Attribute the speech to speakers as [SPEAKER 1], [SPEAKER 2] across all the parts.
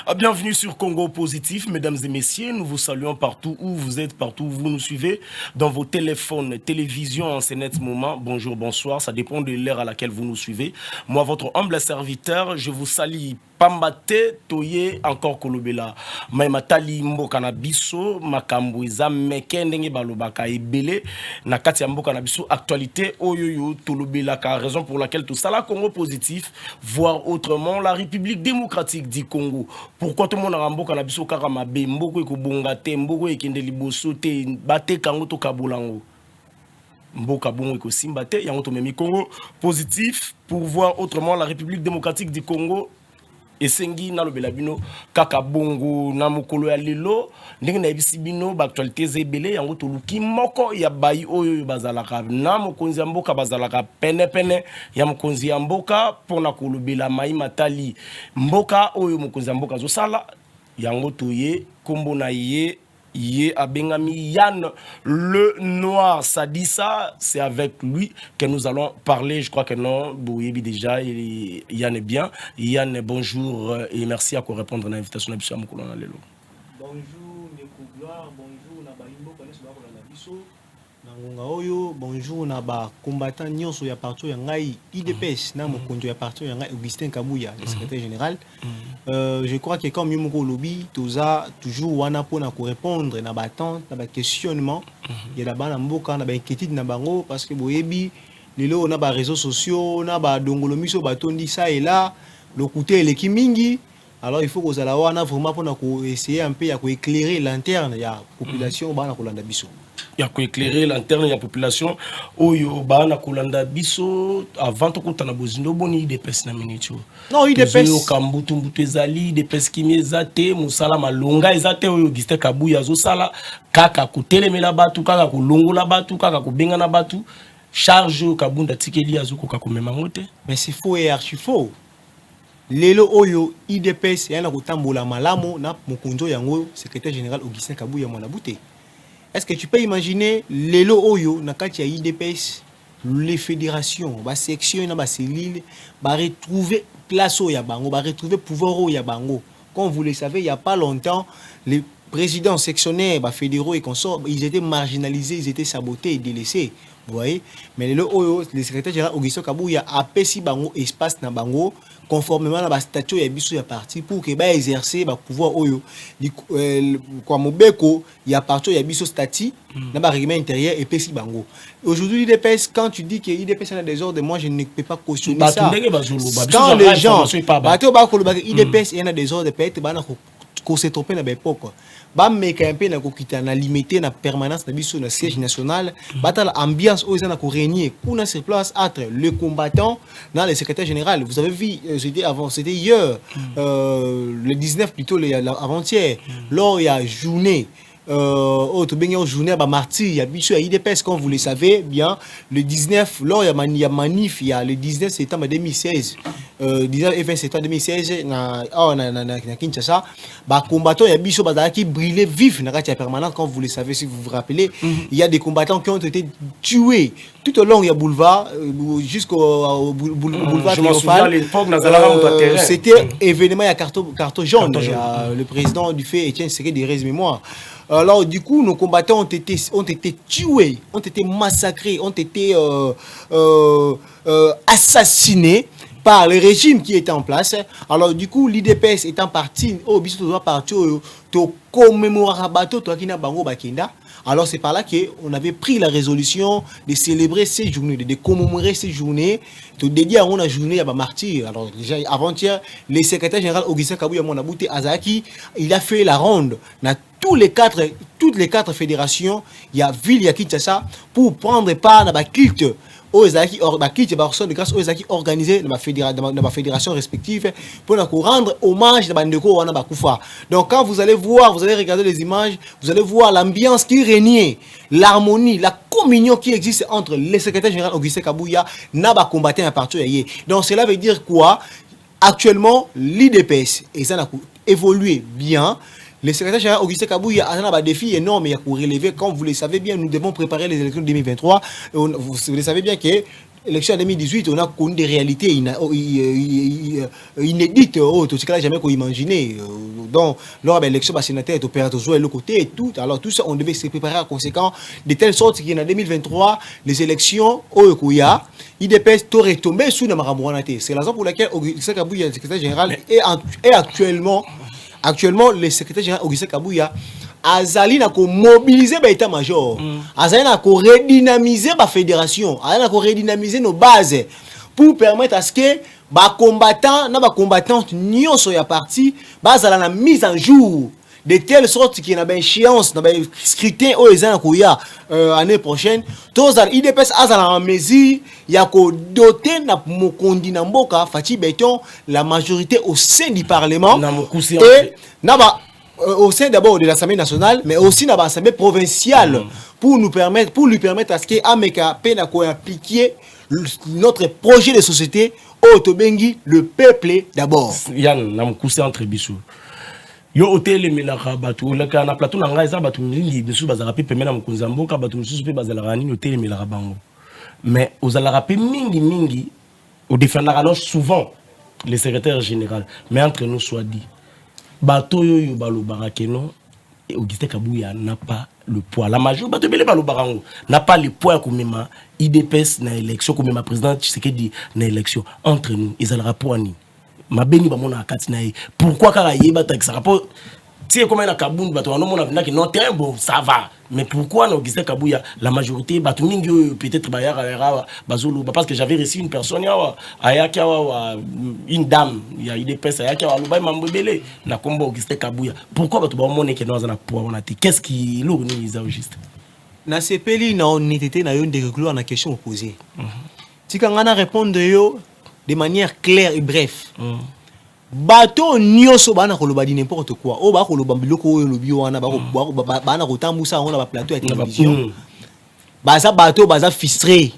[SPEAKER 1] Bienvenue sur Congo Positif, mesdames et messieurs. Nous vous saluons partout où vous êtes, partout où vous nous suivez, dans vos téléphones, télévisions en ce net moment. Bonjour, bonsoir, ça dépend de l'heure à laquelle vous nous suivez. Moi, votre humble serviteur, je vous salue. Pambate toye encore kolobela maimatali mboka na biso makambo eza meke ndenge balobaka ebele na kati ya mboka na biso actualité oyoyo tolobela ka raison pour laquelle tout ça la Congo Positif voire autrement la République démocratique du Congo. Pourquoi tout le monde a mboka na biso kaka mabe mboko ekobonga te mboko ekende liboso te bate kango to kabolango mboka bongo ekosimba te yango to memi Congo Positif pour voir autrement la République démocratique du Congo. Esengi na lobela bino kaka bongo na mokolo ya lelo ndenge na yebisi bino ba actualité zebele yango toluki moko ya bayi oyo bazalaka na mokonzi ya mboka bazalaka pene ya mokonzi ya mboka pona kolobela mai matali mboka oyo mokonzi ya mboka zosala yango toye kombo na ye Abengami Yann le Noir, ça dit ça, c'est avec lui que nous allons parler. Je crois que non, Bouyebi déjà, Yann est bien. Yann, bonjour et merci à répondre à l'invitation de M. Moukoulon Lelo.
[SPEAKER 2] Bonjour, Nekougloire, bonjour, Nabalimbo, bonjour, Naba combattant Nyonso ya partout Yangai IDPS, na mokonjo ya partout Yangai Augustin Kabouya, le secrétaire général. Je crois que comme Yumuko Lobby, toza toujours wana pona ko répondre na ba attente, na ba questionnement, ya da bana mboka na ba inquiétude na bango parce que boyebi lelo na ba réseaux sociaux, na ba dongolomiso ba tondi ça et là, le côté le kimingi. Alors il faut que vous allez wana vraiment pona ko essayer un peu ya ko éclairer l'interne ya population bana ko landa biso.
[SPEAKER 1] Il y a éclairer l'interne de la population. Oyo bana kolanda biso avant to kutana bozindo boni IDPS na minute.
[SPEAKER 2] Non, IDPS
[SPEAKER 1] yo kambutu mbutu ezali IDPS kimezate musala malonga ezate oyo Augustin Kabouya zo sala kaka kutelemela batu kaka kulongola batu kaka kubengana batu charge kabunda tikeli azuko kakomema ngote.
[SPEAKER 2] Mais c'est faux et archi faux. Lelo oyo IDPS yana kotambola malamo na mokonzo yango secrétaire général Augustin Kabouya mwana bouté. Est-ce que tu peux imaginer lelo oyo na kati ya IDPS les fédérations ba section na ba cellule ba retrouver place ya bango ba retrouver pouvoir ya bango comme vous le savez il y a pas longtemps les présidents sectionnaires ba fédéraux et consorts ils étaient marginalisés ils étaient sabotés et délaissés vous voyez mais lelo oyo le secrétaire général Augustin Kabouya a pesi bango espace na bango conformément à la statut et biso ya parti pour que ba exercer ba pouvoir oyo kwa mobeko ya parti ya biso statut na ba règlement intérieur et pesi bango aujourd'hui l'IDPS quand tu dis que l'IDPS a des ordres moi je ne peux pas cautionner ça quand les gens bato ba ko le IDPS a des ordres peut-être ba na ko se tromper na ba époque ba meka un peu na ko kita na limiter na permanence na biso na siège national bata l'ambiance oyo na ko régner kuna sur place entre le combattant dans le secrétaire général vous avez vu c'était avant c'était hier le 19 plutôt avant-hier lors il y a journée autre bien journée à martyr il y a biso à IDPS comme vous le savez bien le 19 lors il y a manif il y a le 19 septembre 2016 19 et 20 septembre 2016 na Kinshasa ba combattants il y a biso bazaki brûlé vif na kati ya permanente comme vous le savez si vous vous rappelez il y a des combattants qui ont été tués tout au long il y a boulevard jusqu'au boulevard triomphal c'était événement il y a carton jaune le président du fait Etienne Tshisekedi des rêves mémoire. Alors du coup, nos combattants ont été tués, ont été massacrés, ont été assassinés par le régime qui était en place. Alors du coup, l'IDPS étant parti, alors c'est par là qu'on avait pris la résolution de célébrer ces journées, de commémorer ces journées, de dédier à une journée à martyr. Alors déjà avant-hier, le secrétaire général Augustin Kabouya Monabouté Azaki, il a fait la ronde dans toutes les quatre fédérations, il y a ville, il y a Kinshasa, pour prendre part dans la culte aux Zaki de grâce aux Zaki organisés dans ma fédération respective pour rendre hommage à Bandeko Wana Bakufa. Donc quand vous allez voir, vous allez regarder les images, vous allez voir l'ambiance qui régnait, l'harmonie, la communion qui existe entre le secrétaire général Augustin Kabouya et les combattants à partir de. Donc cela veut dire quoi? Actuellement, l'IDPS et ça a évolué bien. Le secrétaire général Augustin Kabouya a un défi énorme pour relever. Comme vous le savez bien, nous devons préparer les élections 2023. Vous le savez bien que élection en 2018, on a connu des réalités inédites, tout ce qu'on n'a jamais imaginé. Donc, lors de l'élection sénateur, on peut jouer de l'autre côté et tout. Alors, tout ça, on devait se préparer à conséquent, de telle sorte qu'en 2023, les élections, IDPS t'aurait tombé sous la marabouanate. C'est la raison pour laquelle Augustin Kabouya, le secrétaire général, est actuellement, le secrétaire général Augustin Kabouya, azali na ko mobiliser ba état-major, azali na ko redynamiser ba fédération, azali na ko redynamiser nos bases pour permettre à ce que ba combattants na ba combattantes nyonso ya parti bazala na mise en jour de telle sorte qu'il y a une échéance dans le scrutin au année prochaine. Tous les IDPS azala en mesure ya ko doter na mokondi na mboka fati béton la majorité au sein du parlement et na ba au sein d'abord de l'Assemblée nationale, mais aussi dans l'Assemblée provinciale, pour lui permettre à ce que Ameka Pena impliquer notre projet de société au Tobengi, le peuple d'abord.
[SPEAKER 1] Yann, na mkusi entre bisou. Yo hôtel melaka batu la kana plateau na ngai za batu mingi bisu bazala pe pemena mkunza mboka batu misusu pe bazala rani hôtel melaka bango. Mais aux ala pe mingi au défendra souvent le secrétaire général, mais entre nous soit dit bato yo balo barakeno et Augustin Kabouya n'a pas le poids. La majorité bato bele balo barango n'a pas le poids comme ma IDPS na élection comme ma président Tshisekedi na élection entre nous ils ont rapport ni ma beni ba mona akati na pourquoi kara yeba ta ça rapport si comme na Kabundu bato no mona vinaki non très bon ça va mais pourquoi na Augustin Kabouya la majorité bato mingi peut-être ba yara bazolo parce que j'avais reçu une personne ya ayaki une dame ya IDPS ayaki wa loba mambebele na kombo Augustin Kabouya pourquoi bato ba mona ke dans na poids on a qu'est-ce qui l'organise au juste
[SPEAKER 2] na sepeli na honnêteté na yo de reclure na question posée tika ngana répondre yo de manière claire et bref bato nyoso bana koloba di n'importe quoi o ba koloba biloko oyo lobi wana ba bana kotambusa on a ba plateau ya télévision baza bato baza frustré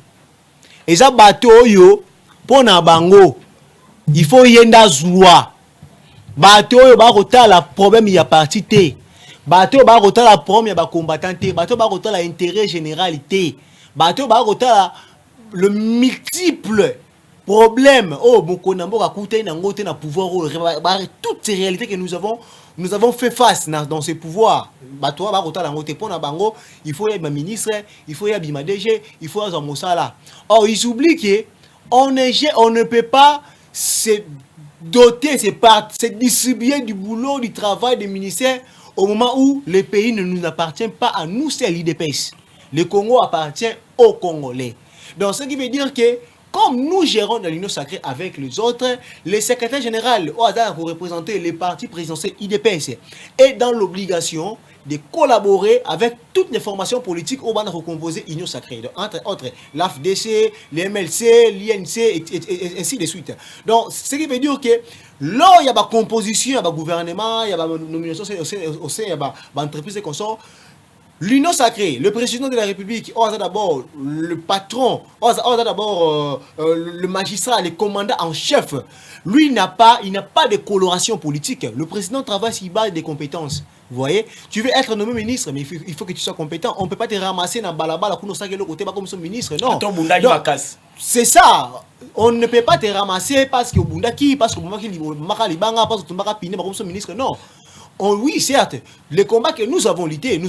[SPEAKER 2] eza bato oyo pona bango il faut yenda zwa bato oyo ba kotala problème ya parti te bato ba kotala problème ya ba combattant te bato ba kotala intérêt général te bato ba kotala le multiple problème na pouvoir toutes ces réalités que nous avons fait face dans ces pouvoirs il faut y avoir ministre il faut y avoir DG il faut y avoir Moussala. Or ils oublient que on ne peut pas se doter se distribuer du boulot du travail des ministères au moment où le pays ne nous appartient pas à nous, c'est l'IDPS. Le Congo appartient aux Congolais. Donc ce qui veut dire que comme nous gérons dans l'union sacrée avec les autres, le secrétaire général au hasard pour représenter les partis présidentiels IDPS est dans l'obligation de collaborer avec toutes les formations politiques au bas de recomposer l'union sacrée. Donc, entre autres, l'AFDC, les MLC, l'INC, et ainsi de suite. Donc, ce qui veut dire que là, il y a une composition, il y a un gouvernement, il y a une nomination au sein, il y a une entreprise et consorts. L'union sacrée, le président de la République, on a d'abord le patron, on a d'abord le magistrat, le commandant en chef. Lui, il n'a pas de coloration politique. Le président travaille sur base des compétences. Vous voyez, tu veux être nommé ministre, mais il faut que tu sois compétent. On ne peut pas te ramasser dans balabala comme son ministre. Non. C'est ça. On ne peut pas te ramasser parce que Bundaki, parce que comme ministre. Non. Oui, certes, les combats que nous avons luttés, nous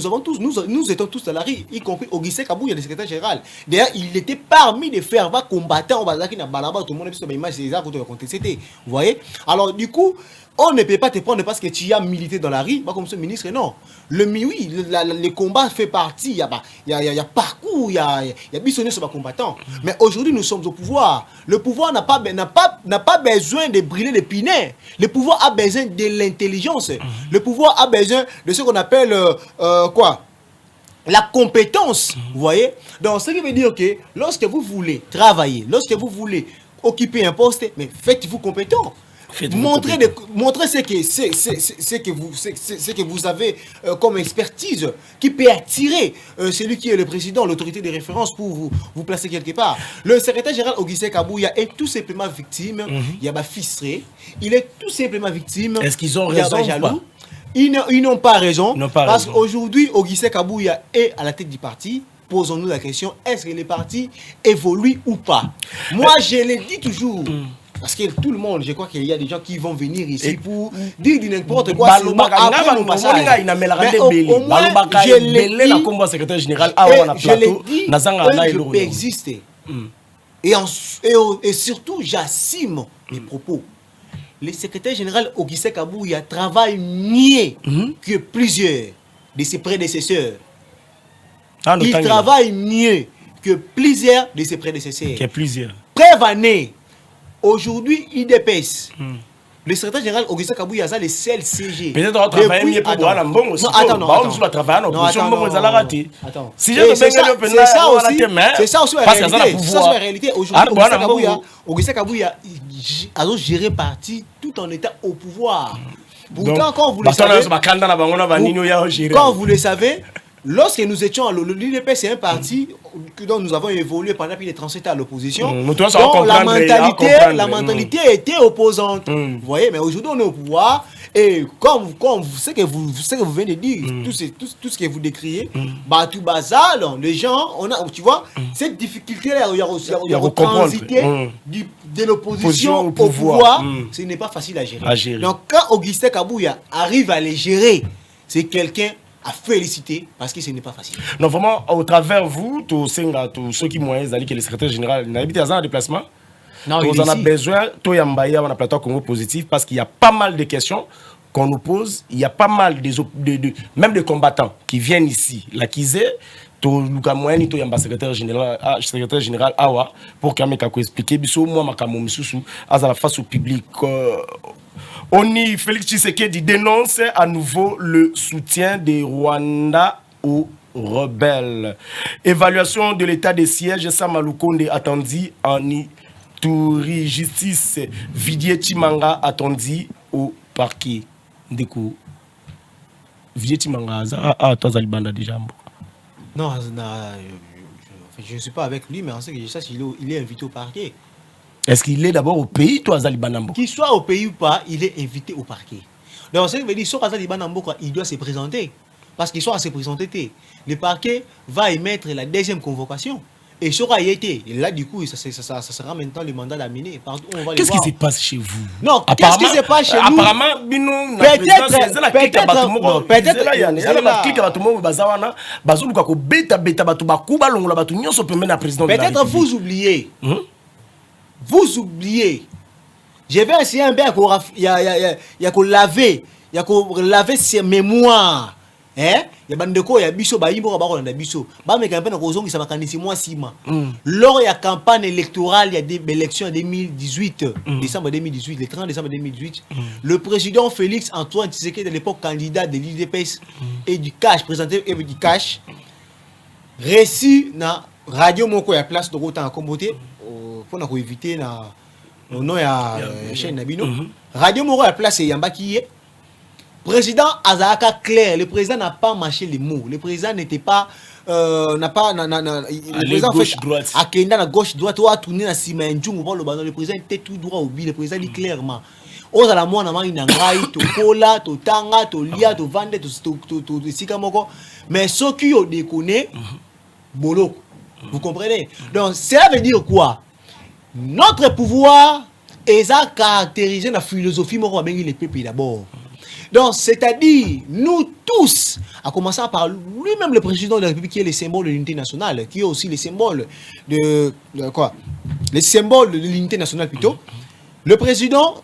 [SPEAKER 2] étions tous dans la rue, y compris Augustin Kabouya, le secrétaire général. D'ailleurs, il était parmi les fervents combattants au Bazaki na Balaba, tout le monde a vu sur l'image des arts contre le contesté. Vous voyez? Alors, du coup, on ne peut pas te prendre parce que tu as milité dans la rue, pas comme ce ministre, non. Les combats fait partie, il y a parcours, il y a bisonné sur les combattants. Mais aujourd'hui, nous sommes au pouvoir. Le pouvoir n'a pas besoin de brûler les pinets. Le pouvoir a besoin de l'intelligence. Le pouvoir a besoin de ce qu'on appelle la compétence. Vous voyez? Donc, ce qui veut dire que lorsque vous voulez travailler, lorsque vous voulez occuper un poste, mais faites-vous compétent. Montrez ce que vous avez comme expertise qui peut attirer celui qui est le président, l'autorité de référence pour vous placer quelque part. Le secrétaire général Augustin Kabouya est tout simplement victime. Il y a frustré. Il est tout simplement victime.
[SPEAKER 1] Est-ce qu'ils ont raison ou pas?
[SPEAKER 2] Ils n'ont pas raison. Parce qu'aujourd'hui, Augustin Kabouya est à la tête du parti. posons-nous la question, est-ce que les partis évoluent ou pas? Moi, je le dis toujours. Parce que tout le monde, je crois qu'il y a des gens qui vont venir ici pour dire du n'importe quoi. Au moins, je le dis, peut exister. Et surtout, j'assume mes propos. Le secrétaire général Augustin Kabouya travaille mieux que plusieurs de ses prédécesseurs. Il travaille mieux que plusieurs de ses prédécesseurs. Preuve année, aujourd'hui, IDPS. Le secrétaire général Augustin Kabouya a le seul CG.
[SPEAKER 1] Peut-être on travaille mieux pour voir l'ambon aussi.
[SPEAKER 2] C'est ça aussi la réalité. C'est ça la réalité. Aujourd'hui, Augustin Kabouya a géré parti tout en étant au pouvoir. Pourtant, quand vous le savez, lorsque nous étions à l'UDP, c'est un parti dont nous avons évolué pendant plus de 37 ans à l'opposition. Donc la mentalité était opposante. Vous voyez, mais aujourd'hui on est au pouvoir. Et comme ce que vous venez de dire, tout ce que vous décriez, tout bazar, les gens, tu vois, cette difficulté-là, il y a transité de l'opposition au pouvoir, ce n'est pas facile à gérer. Donc quand Augustin Kabouya arrive à les gérer, c'est quelqu'un à féliciter parce que ce n'est pas facile.
[SPEAKER 1] Non, vraiment, au travers vous, tous ceux qui m'ont dit que le secrétaire général n'a pas un déplacement. Non, on en a besoin. Toi, Yambaya, on a plateau Congo positif parce qu'il y a pas mal de questions qu'on nous pose. Il y a pas mal même de combattants qui viennent ici. La Kizé, Luka Moyani, toi, Yamba secrétaire général Awa, pour qu'il m'ait expliqué. Bissou, moi, Makamo Misusu, à la face au public. Oni Félix Tshisekedi dénonce à nouveau le soutien des Rwanda aux rebelles. Évaluation de l'état des sièges, Samalukonde attendu en Ituri. Justice, Vidier Timanga attendu au parquet. Déco. Vidier Timanga, toi, Zalibanda déjà.
[SPEAKER 2] Non, je ne suis pas avec lui, mais on sait que je sache qu'il est invité au parquet.
[SPEAKER 1] Est-ce qu'il est d'abord au pays, toi, Azali Banambo?
[SPEAKER 2] Qu'il soit au pays ou pas, il est invité au parquet. Donc, ce qui veut dire que Azali Banambo, il doit se présenter. Parce qu'il soit à se présenter. Le parquet va émettre la deuxième convocation. Et sera y été. Et là, du coup, ça sera maintenant le mandat d'amener.
[SPEAKER 1] Qu'est-ce qui se passe chez vous?
[SPEAKER 2] Non, qu'est-ce qui se passe chez nous?
[SPEAKER 1] Apparemment,
[SPEAKER 2] peut-être vous oubliez. Vous oubliez. Je vais essayer un peu de laver ses mémoires. Il y a des gens qui sont lors de la campagne électorale, il y a des élections en 2018, décembre 2018, le 30 décembre 2018. Le président Félix Antoine Tshisekedi, de l'époque candidat de l'IDPS et du CACH, présenté du CACH, reçu dans Radio Moko, il y a place de route en comboté. Pour éviter au nom de la chaîne Nabino. Radio Moro a placé Yambaki. Président Azaka clair, le président n'a pas mâché les mots. Le président n'était pas. Le président
[SPEAKER 1] gauche droite.
[SPEAKER 2] A Kenda na gauche droite, ou a tourné na Sima Ndjungu, le président était tout droit au but. Le président dit clairement. Aux à la moine, il n'a pas eu de cola, de tanga, de lia, de vendre, de sikamoko. Mais ceux qui ont déconné, bolo. Vous comprenez? Donc, cela veut dire quoi? Notre pouvoir est caractérisé dans la philosophie de les peuples d'abord. Donc, c'est-à-dire, nous tous, à commencer par lui-même le président de la République, qui est le symbole de l'unité nationale, qui est aussi le symbole de quoi? Le symbole de l'unité nationale plutôt. Le président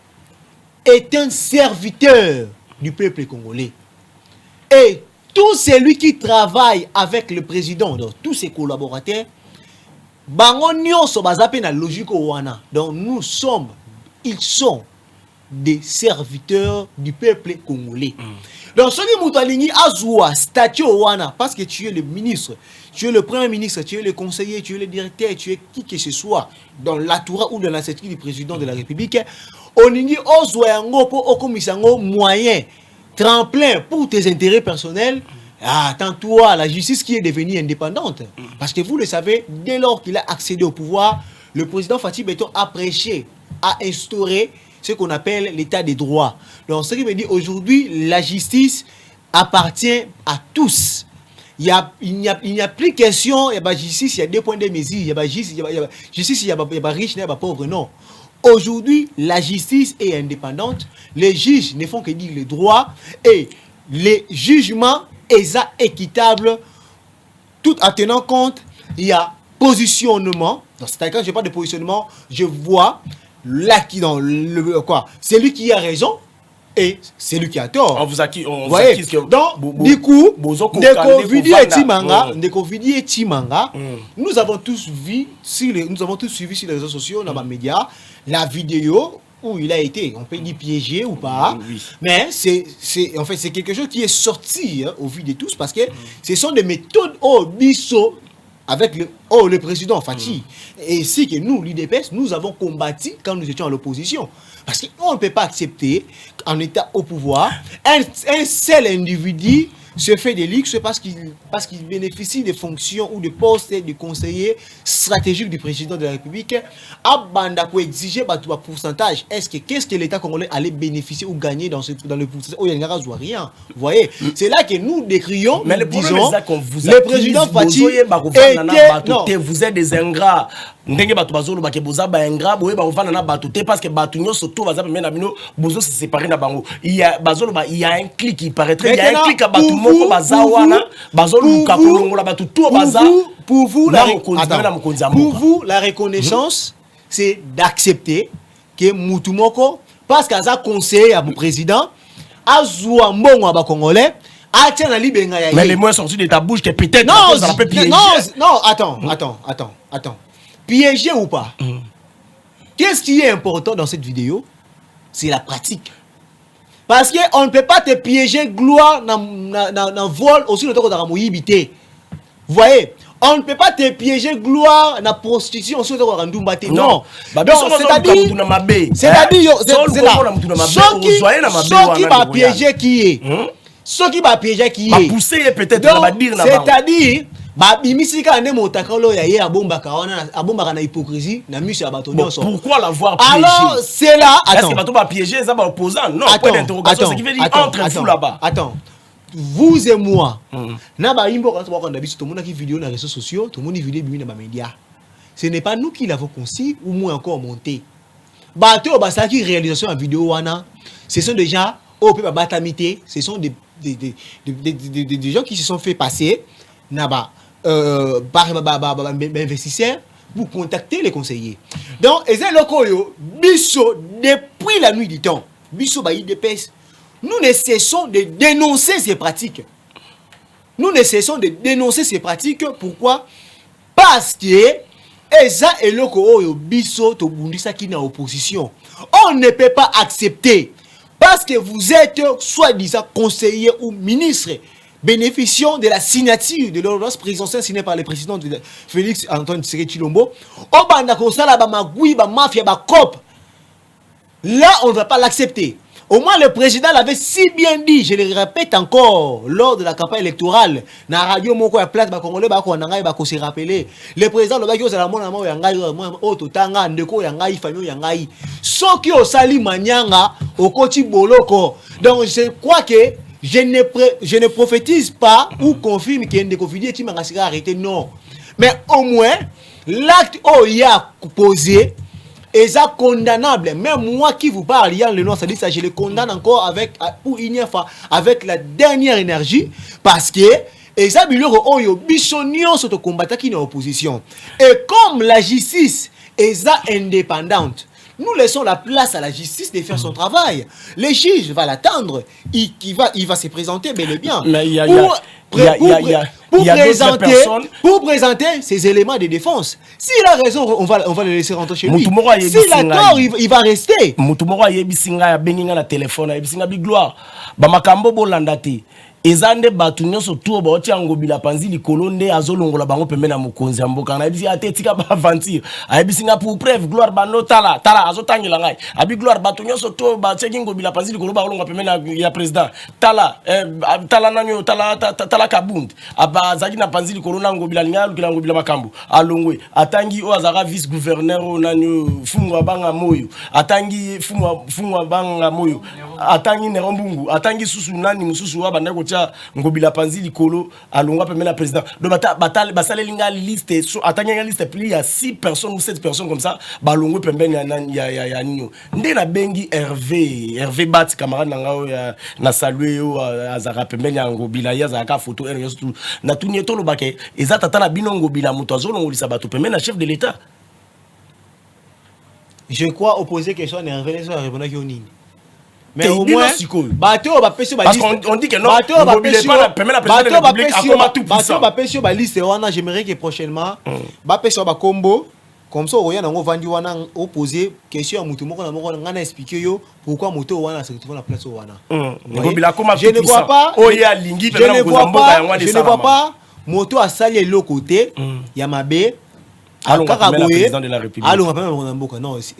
[SPEAKER 2] est un serviteur du peuple congolais. Et tout celui qui travaille avec le président, donc tous ses collaborateurs, donc ils sont des serviteurs du peuple congolais. Donc ceux qui Moutalingi Azoua statut Owana, parce que tu es le ministre, tu es le premier ministre, tu es le conseiller, tu es le directeur, tu es qui que ce soit dans l'entourage ou dans l'ancêtre du président de la République, Oningi Ozoyango pour Okomisango moyen tremplin pour tes intérêts personnels. Attends-toi, la justice qui est devenue indépendante. Parce que vous le savez, dès lors qu'il a accédé au pouvoir, le président Fatih Beton a prêché, a instauré ce qu'on appelle l'état des droits. Donc, ce qui veut dire aujourd'hui, la justice appartient à tous. il n'y a plus question, il y a justice, il y a deux points de mesure, il y a justice, il y a riche, il y a pauvre, non. Aujourd'hui, la justice est indépendante, les juges ne font que dire le droit et les jugements sont équitables, tout en tenant compte, il y a positionnement. C'est-à-dire quand je parle de positionnement, je vois là qui dans le quoi, c'est lui qui a raison. Et c'est lui qui a tort.
[SPEAKER 1] On vous acquis.
[SPEAKER 2] Donc, du coup, nous avons tous vu, suivi sur les réseaux sociaux, dans les médias, la vidéo où il a été, on peut dire piégé ou pas, mais c'est quelque chose qui est sorti au vu de tous parce que ce sont des méthodes au biseau avec le président Fati. Et ici que nous, l'UDPS, nous avons combattu quand nous étions à l'opposition. Parce qu'on ne peut pas accepter, en état au pouvoir, un seul individu se fait des luxe parce qu'il bénéficie des fonctions ou des postes de conseiller stratégique du président de la République. À banda pour exiger un pourcentage. Qu'est-ce que l'État congolais allait bénéficier ou gagner dans le pourcentage? Oh, il n'y a rien. Vous voyez, c'est là que nous décrions,
[SPEAKER 1] mais le
[SPEAKER 2] disons,
[SPEAKER 1] vous
[SPEAKER 2] le président Fati
[SPEAKER 1] était... Vous êtes des ingrats. Ndenge batu bazolo bake boza ba ingra boye ba ovana na batu te parce que batu nyoso to baza mena bino bozo se séparer na bango il y a bazolo ba il y a un clic qui paraîtrait il y a un clic à batu moko baza wana bazolo ka kolongola batu to baza
[SPEAKER 2] pour vous la reconnaissance c'est d'accepter que mutu moko parce qu'aza conseiller à mon président azwa mbongo ba congolais a tient na libenga ya
[SPEAKER 1] mais les mots sortis de ta bouche que peut-être
[SPEAKER 2] non attends piégé ou pas. Qu'est-ce qui est important dans cette vidéo? C'est la pratique. Parce qu'on ne peut pas te piéger gloire dans vol aussi le temps qu'on a moyibité. Vous voyez? On ne peut pas te piéger gloire dans prostitution aussi le temps qu'on a ndumbate. Non. C'est-à-dire, ceux qui va piéger qui est. Ceux qui va piéger qui est.
[SPEAKER 1] Pousser peut-être
[SPEAKER 2] c'est-à-dire, bimisika ne motakalo ya ye abombaka wana abombaka na hypocrisie na mission ya bato nyonso.
[SPEAKER 1] Pourquoi l'avoir piégé?
[SPEAKER 2] Alors c'est là,
[SPEAKER 1] est-ce que bato va piéger ça va opposant? Non, point d'interrogation, ce qui veut dire entre vous là-bas.
[SPEAKER 2] Attends. Vous et moi. Na ba imbo quand on a vu tout le monde qui vidéo dans les réseaux sociaux, tout le monde vidéo bimi na ba médias. Ce n'est pas nous qui l'avons conçu ou moins encore monté. Bato basaki réalisation en vidéo wana, ce sont déjà au peu batamité, ce sont des gens qui se sont fait passer par investisseurs pour contacter les conseillers. Donc, Bisso, depuis la nuit du temps, Bisso IDPS, nous ne cessons de dénoncer ces pratiques. Nous ne cessons de dénoncer ces pratiques. Pourquoi? Parce que Eza et Loko Bisso Tobundisa qui est en opposition. On ne peut pas accepter. Parce que vous êtes soi-disant conseiller ou ministre bénéficiant de la signature de l'ordonnance présidentielle signée par le président de Félix Antoine Tshisekedi Tshilombo. Au banda kosala ba magui ba mafia ba cop. Là, on ne va pas l'accepter. Au moins, le président l'avait si bien dit, je le répète encore, lors de la campagne électorale, na radio moko ya place ba congolais ba ko nangai ba ko se rappeler. Le président le baki ozala mona mo ya ngai o totanga ndeko ya ngai famille ya ngai. Soki osali manyanga okoti boloko. Donc je crois que je ne prophétise pas ou confirme qu'il y a des confidences qui m'ont arrêté, non. Mais au moins, l'acte y a posé est condamnable. Même moi qui vous parle, hier le nom, ça dit ça, je le condamne encore avec la dernière énergie parce que Eza biloko oyo bisonio soto combattant qui est en opposition. Et comme la justice est indépendante, nous laissons la place à la justice de faire son travail. Le juge va l'attendre. Il va se présenter bel et bien.
[SPEAKER 1] Mais
[SPEAKER 2] pour présenter ses éléments de défense. S'il a raison, on va le laisser rentrer chez lui. S'il a tort, il va rester.
[SPEAKER 1] Mutumoro yebisinga ya beninga na téléphone, yebisinga bi gloire. Ba makambo bolandati. Ezande batu nyonso to ba oti angobila panzi likolo nde azolongola bango pembe na mokonzi mboka na bisi atetika ba aventure abisinga pour preuve gloire bano tala azotangela ngai abi gloire batu nyonso to ba teki ngobila panzi likolo ba longa pembe na ya président tala nanyo tala kabund aba zaki na panzi likolo na ngobila linga lukila ngobila makambo alongwe atangi o azaka vice gouverneur nanyo fungwa banga moyo atangi fungwa banga moyo atangi Nerombungu, atangi susu nani mususu wa banda kocha ngobila panzi likolo alonga pemela la président. Donc basale linga liste so atangi nga liste plus il y a 6 personnes ou 7 personnes comme ça balongo pembeni ya nino. Nde na bengi Hervé Bat camarade nanga ya na saluer yo azaka pembeni ya ngobila ya zaka photo RS tout. Na tuni to lobake ezata tata na bino ngobila muto azolongolisa bato pembeni na chef de l'état.
[SPEAKER 2] Je crois opposer question à Hervé sur répondre qui nini. Mais au moins bateau va pêcher
[SPEAKER 1] parce qu'on dit que non bateau va pêcher permet la présidence de la République à combat tout puissant.
[SPEAKER 2] Bateau va pêcher ba liste wana j'aimerais que prochainement ba pêcher ba combo comme ça oya nango vandi wana opposer question à mutu moko na moko ngana expliquer yo pourquoi moto wana se retrouve na place wana. Je ne vois pas oya lingi pemela kozamboka yango de ça. Je ne vois pas moto a sali l'autre côté ya mabe.
[SPEAKER 1] Alors le président de la République.
[SPEAKER 2] Alors non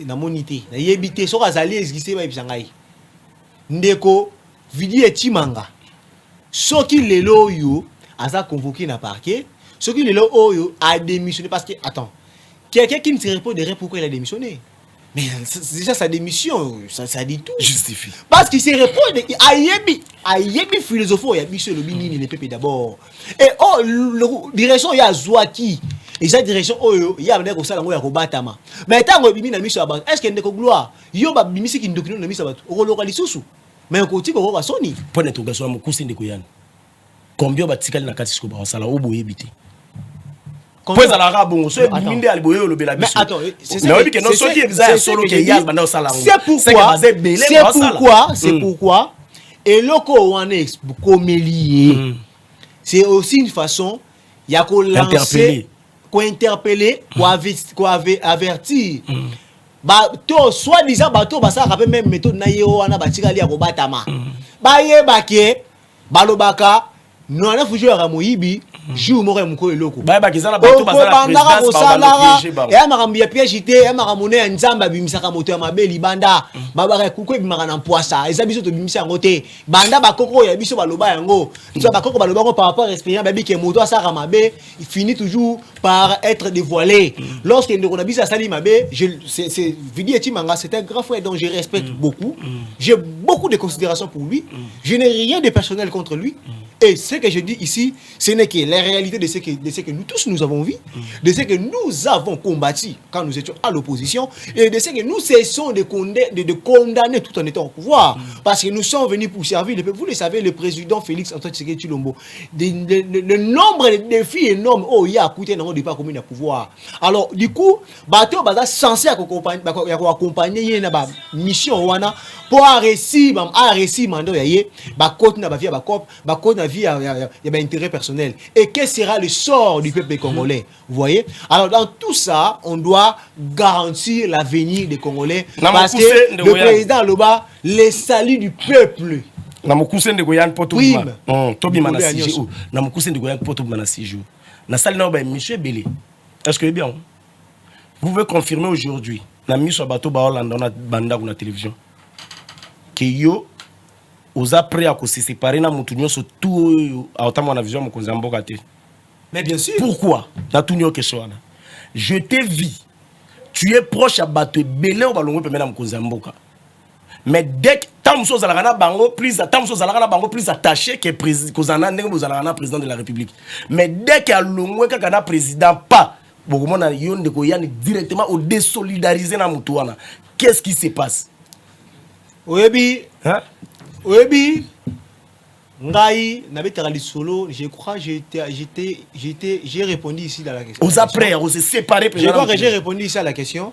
[SPEAKER 2] na monité na yebité so azali exister ba bisangai. Ndeko vidi etimanga soki lelo yo aza convoqué na parquet soki lelo oyo a démissionné parce que attends quelqu'un qui ne se répondrait pourquoi il a démissionné mais déjà sa démission ça dit tout
[SPEAKER 1] justifie
[SPEAKER 2] parce qu'il se répond ayebi philosophie ya biso le binini ne peut d'abord et direction ya zwaki et sa direction oyo ya bana ko sala ngo ya ko batama mais tango bimi na miso ya est-ce que ndeko gloire yo ba bimisi ki ndokino na miso ba ko loka lisusu mais ko tiko ko ba soni
[SPEAKER 1] point d'interrogation mo kusi ndeko yana combien ba tikali na kati siko ba sala obo yebite Pues à la rabon, so biminde aliboyo le bela biso. Mais attends, c'est
[SPEAKER 2] pourquoi et loko wanex komelié. C'est aussi une façon ya ko lancer ko interpeller ko avertir. Ba to soit disant bato basa ka même méthode na ye wana batikali ya ko batama. Ba yeba ke balobaka non na fujo ya moyibi jour moko moko eloko
[SPEAKER 1] ba kizala bato bazala
[SPEAKER 2] présidence ba ya makambi ya piège te ya makamone ya nzamba bimisaka moto ya mabeli banda babaka kuko bimaka na poisa eza biso to bimisa yango te banda bakoko ya biso baloba yango so bakoko baloba ngo par rapport à expérience babi ke moto asaka mabe il finit toujours par être dévoilé lorsque ndeko na biso asali mabe c'est Vidi Etimanga c'est un grand frère dont je respecte beaucoup j'ai beaucoup de considération pour lui je n'ai rien de personnel contre lui et ce que je dis ici ce n'est que la réalité de ce que nous tous nous avons vu, de ce que nous avons combattu quand nous étions à l'opposition et de ce que nous cessons de condamner tout en étant au pouvoir. Parce que nous sommes venus pour servir le peuple. Vous le savez, le président Félix Antoine Tshisekedi Tshilombo, le nombre de défis énormes il y a coûté dans le départ commun à pouvoir. Alors, du coup, bateau est censé accompagner une mission pour arrêter mandat yaye ba côté na ba via ba cop ba côté na vie ya ba intérêt personnel. Et quel sera le sort du peuple congolais? Vous voyez? Alors dans tout ça, on doit garantir l'avenir des Congolais parce que le président Loba, le salut du peuple.
[SPEAKER 1] Na mukuse ndeko yan poto bima. Tobi mana siju. Na mukuse ndeko yan poto bima na siju. Na sali na ba monsieur Belé. Est-ce que bien? Vous pouvez confirmer aujourd'hui na miso bato ba Hollande na banda na télévision que yo oza prêt à se séparer na mutu nyonso tout a otama na vision mokonzi mboka te.
[SPEAKER 2] Mais bien sûr.
[SPEAKER 1] Pourquoi? Na tout nyo question na. Je t'ai vu. Tu es proche à bato belé o balongo pemena mokonzi mboka. Mais dès que Tamso Zalagana Bango plus attaché que président de la République. Mais dès qu'il y a l'ongwe kakana président pas beaucoup na yon de koyani directement au désolidariser na mutuana. Qu'est-ce qui se passe?
[SPEAKER 2] Oyebi, hein? Oyebi, ngai nabetaka lisolo, je crois j'ai répondu ici dans la question.
[SPEAKER 1] Aux après, on s'est séparés.
[SPEAKER 2] Je crois que j'ai répondu ici à la question.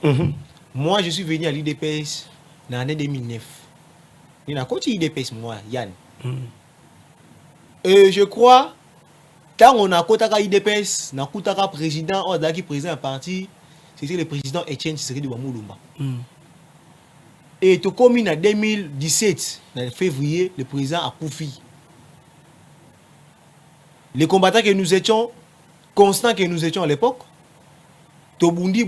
[SPEAKER 2] Moi, je suis venu à l'IDPS dans l'année 2009. Il y a un côté IDPS, moi, Yann. Et je crois, quand on a côté IDPS, on a côté président, on a président parti, c'était le président Etienne Tshisekedi Wamulumba. Et tout comme en 2017, en février, le président a Koufi. Les combattants que nous étions, constants que nous étions à l'époque, to bundi,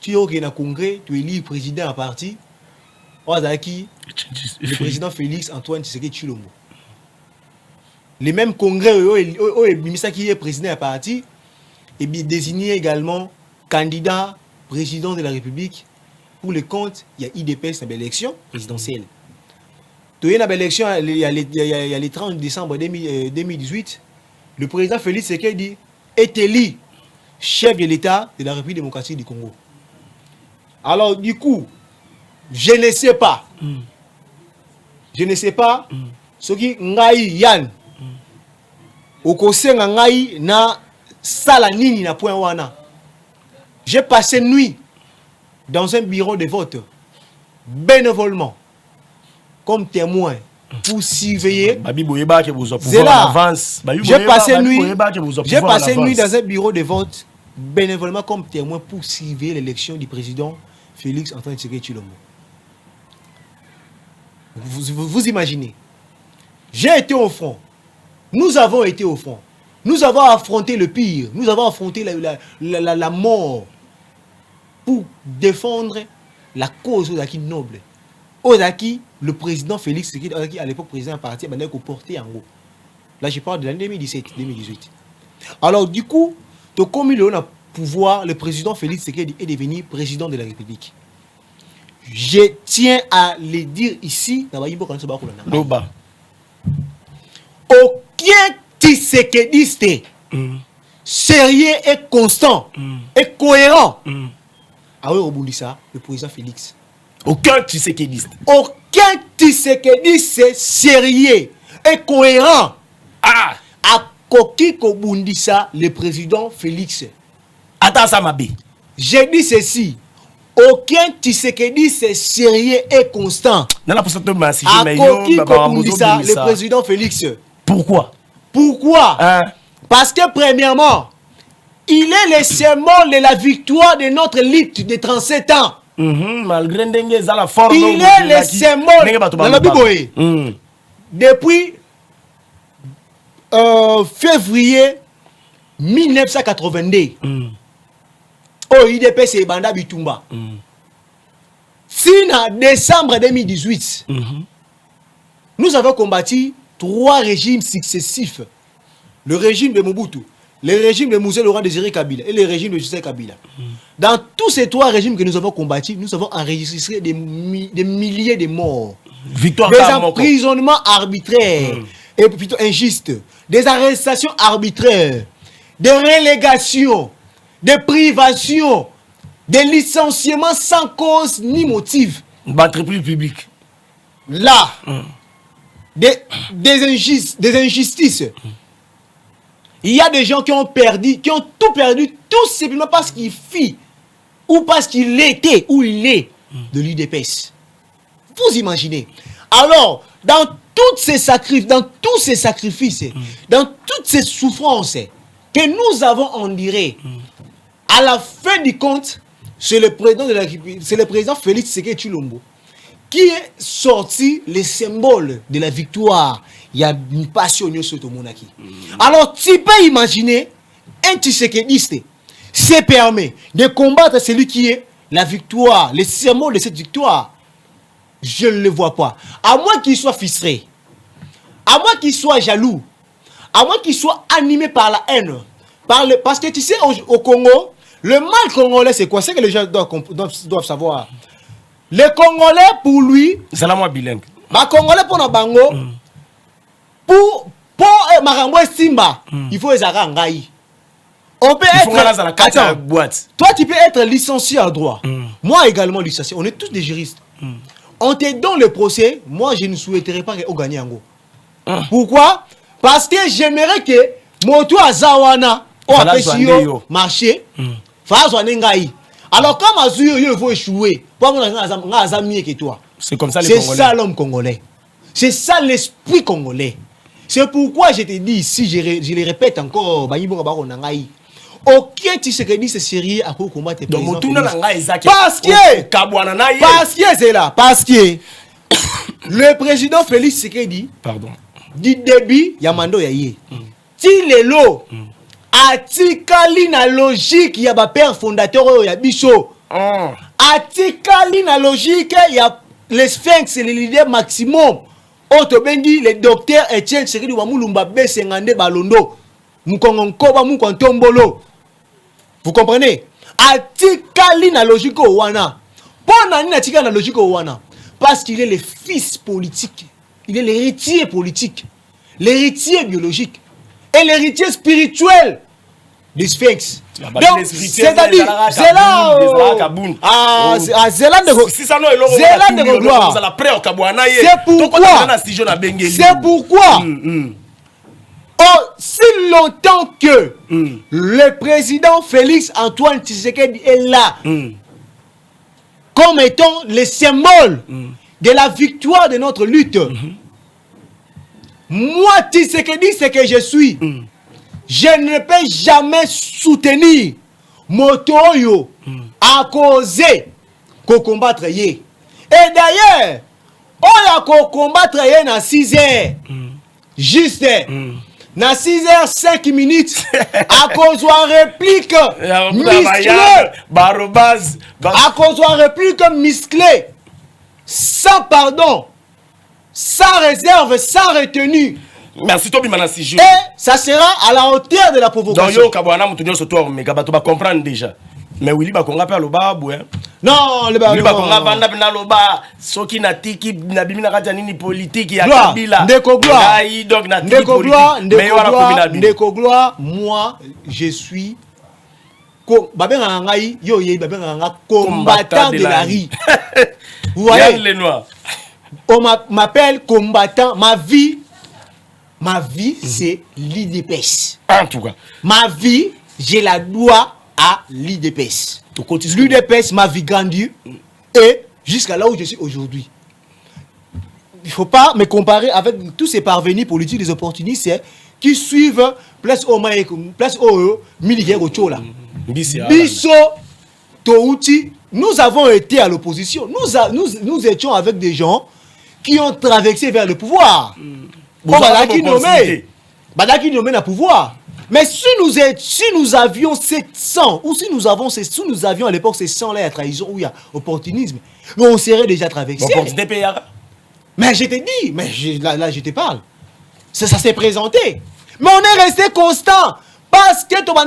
[SPEAKER 2] tu es au congrès, tu es élu président à parti, le président Félix Antoine Tshisekedi Tshilombo. Les mêmes congrès, qui est président à parti, et bien désigné également candidat président de la République, pour le compte, il y a IDPS dans l'élection présidentielle. Il y a l'élection, il y a le 30 décembre 2018, le président Félix Tshisekedi est élu chef de l'État de la République démocratique du Congo. Alors, du coup, je ne sais pas. Ce qui ngai Yann. Au conseil ngai na sala nini na point wana. J'ai passé nuit dans un bureau de vote bénévolement comme témoin pour surveiller. J'ai passé nuit dans un bureau de vote bénévolement comme témoin pour surveiller l'élection du président Félix Antoine Tshisekedi Tshilombo. Vous imaginez. J'ai été au front. Nous avons été au front. Nous avons affronté le pire. Nous avons affronté la mort pour défendre la cause d'Aki noble. Odaki, le président Félix Tshisekedi, à l'époque président parti, il a porté en haut. Là, je parle de l'année 2017-2018. Alors, du coup, comme il a pouvoir, le président Félix Tshisekedi est devenu président de la République. Je tiens à le dire ici. Aucun Tshisekediste sérieux et constant et cohérent a rebondi ça, le président Félix.
[SPEAKER 1] Aucun Tshisekediste.
[SPEAKER 2] Aucun Tshisekediste sérieux et cohérent a coquille Kobundisa, le président Félix.
[SPEAKER 1] Attends ça, ma bé.
[SPEAKER 2] J'ai dit ceci. Aucun Tshisekediste sérieux et constant a coquille Kobundisa, le président Félix.
[SPEAKER 1] Pourquoi?
[SPEAKER 2] Parce que premièrement, il est le symbole de la victoire de notre lutte de 37 ans.
[SPEAKER 1] Malgré
[SPEAKER 2] il est le symbole. Depuis février 1982, au IDPS et Banda Bitumba. Si en décembre 2018, nous avons combattu 3 régimes successifs. Le régime de Mobutu, le régime de Mouzé Laurent Désiré Kabila et le régime de Joseph Kabila. Dans tous ces 3 régimes que nous avons combattus, nous avons enregistré des milliers de morts. Des emprisonnements arbitraires et plutôt injustes. Des arrestations arbitraires. Des relégations. Des privations. Des licenciements sans cause ni motif.
[SPEAKER 1] Entreprise publique.
[SPEAKER 2] Là, des injustices. Il y a des gens qui ont tout perdu, tout simplement parce qu'il fit ou parce qu'il était ou il est de l'UDPS. Vous imaginez. Alors, dans tous ces sacrifices, dans toutes ces souffrances que nous avons endurées, à la fin du compte, c'est le président de la République, c'est le président Félix Tshisekedi Tshilombo qui est sorti le symbole de la victoire. Il y a une passion sur tout le monde. Alors, tu peux imaginer un Tshisekediste se permet de combattre celui qui est la victoire, le symbole de cette victoire. Je ne le vois pas. À moins qu'il soit frustré, à moins qu'il soit jaloux, à moins qu'il soit animé par la haine. Parce que tu sais, au Congo, le mal congolais, c'est quoi? C'est que les gens doivent savoir. Les Congolais, pour lui,
[SPEAKER 1] c'est la moi bilingue.
[SPEAKER 2] Les Congolais, pour Nabango, pour Marambo Simba, il faut les arranger. On peut être.
[SPEAKER 1] Attends, boîte.
[SPEAKER 2] Toi, tu peux être licencié en droit. Moi également licencié. On est tous des juristes. On te donne le procès. Moi, je ne souhaiterais pas qu'on gagne en go. Pourquoi? Parce que j'aimerais que Moto Azawana, au Apesio, marché, fasse un engaï. Alors, comme Azur, il faut échouer.
[SPEAKER 1] C'est comme ça les
[SPEAKER 2] Congolais.
[SPEAKER 1] C'est
[SPEAKER 2] ça l'homme congolais. C'est ça l'esprit congolais. C'est pourquoi je te dis ici, je le répète encore, aucun Tshisekedi c'est sérieux à combattre le président. Parce que c'est là. Parce que le président Félix Tshisekedi, du début, il y a Mando Yaye. Si les lots, atikali na logique, il y a un père fondateur, il y a Bicho. Atikali na logique, il y a les sphinx, les leaders maximum. Otobengi, le docteur Etienne Tshisekedi Wamulumba B52 Balondo. Mukongonkoba Mukontombolo. Vous comprenez? Atikali na logique wana. Pendant la logique au Wana, parce qu'il est le fils politique, il est l'héritier politique, l'héritier biologique et l'héritier spirituel du Sphinx. Donc, c'est-à-dire, c'est là c'est pourquoi si longtemps que le président Félix Antoine Tshisekedi est là comme étant le symbole de la victoire de notre lutte, moi Tshisekedi, c'est que je suis. Je ne peux jamais soutenir Motoyo à causer qu'on combattre yé. Et d'ailleurs, on a combattre yé dans 6 heures. Juste dans 6 heures 5 minutes à cause de la réplique musclée. À cause de la réplique musclée. Sans pardon, sans réserve, sans retenue.
[SPEAKER 1] Merci Tobi Manassi.
[SPEAKER 2] Et ça sera à la hauteur de la provocation.
[SPEAKER 1] Donc, Kabwana Moutounio Sotor, mais Kabato va comprendre déjà. Mais Willy Bakonga perd le bas,
[SPEAKER 2] non, le bas.
[SPEAKER 1] Willy Bakonga vanda na loba, soki na tiki na bimina kajanini politique ya
[SPEAKER 2] gloire,
[SPEAKER 1] Kabila.
[SPEAKER 2] Ndeko gloire.
[SPEAKER 1] Donc na tiki
[SPEAKER 2] Ndeko gloire,
[SPEAKER 1] politique.
[SPEAKER 2] Ndeko gloire, moi je suis babenga ngai yo ye babenga nga combattant de la rue. Vous voyez
[SPEAKER 1] les noirs.
[SPEAKER 2] On m'appelle combattant, ma vie c'est l'IDPS.
[SPEAKER 1] En tout cas.
[SPEAKER 2] Ma vie, je la dois à l'IDPS. L'IDPS m'a vie grandie et jusqu'à là où je suis aujourd'hui. Il ne faut pas me comparer avec tous ces parvenus politiques, les opportunistes qui suivent place au militaire au Tchola. Bisso, Touti, nous avons été à l'opposition. Nous étions avec des gens qui ont traversé vers le pouvoir. Badaki nommé le pouvoir. Mais si nous avions 700, ou si nous avions à l'époque ces 100 là à trahison ou il y a opportunisme, on serait déjà traversé. Mais je te dis, là je te parle. Ça s'est présenté. Mais on est resté constant. Parce que tu as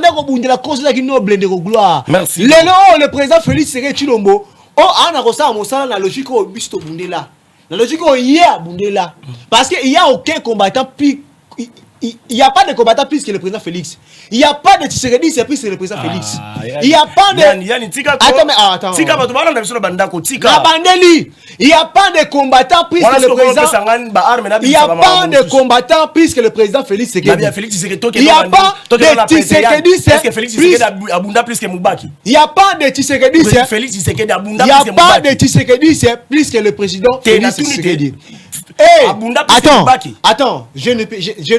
[SPEAKER 2] la cause qui nous blende de gloire.
[SPEAKER 1] Merci.
[SPEAKER 2] Le président Félix Tshisekedi Tshilombo, on a reçu la logique au bus de Bundela. La logique il y a Bundela. Parce qu'il n'y a aucun combattant plus. Il n'y a pas de combattant plus que le président Félix. Il n'y a pas de Tshisekedi, c'est plus que le président Félix. Il n'y a pas de. Attends. Il n'y a pas de combattant plus que le président. Il n'y a pas de combattant plus que le président Félix Tshisekedi. Il n'y a pas de Tshisekedi, c'est
[SPEAKER 1] Félix Tshisekedi abunda plus que Moubaki.
[SPEAKER 2] Il n'y a pas de Tshisekedi, c'est
[SPEAKER 1] Félix Tshisekedi abunda
[SPEAKER 2] plus que Moubaki. Il n'y a pas de Tshisekedi, c'est plus que le président Félix Tshisekedi. Attends, je ne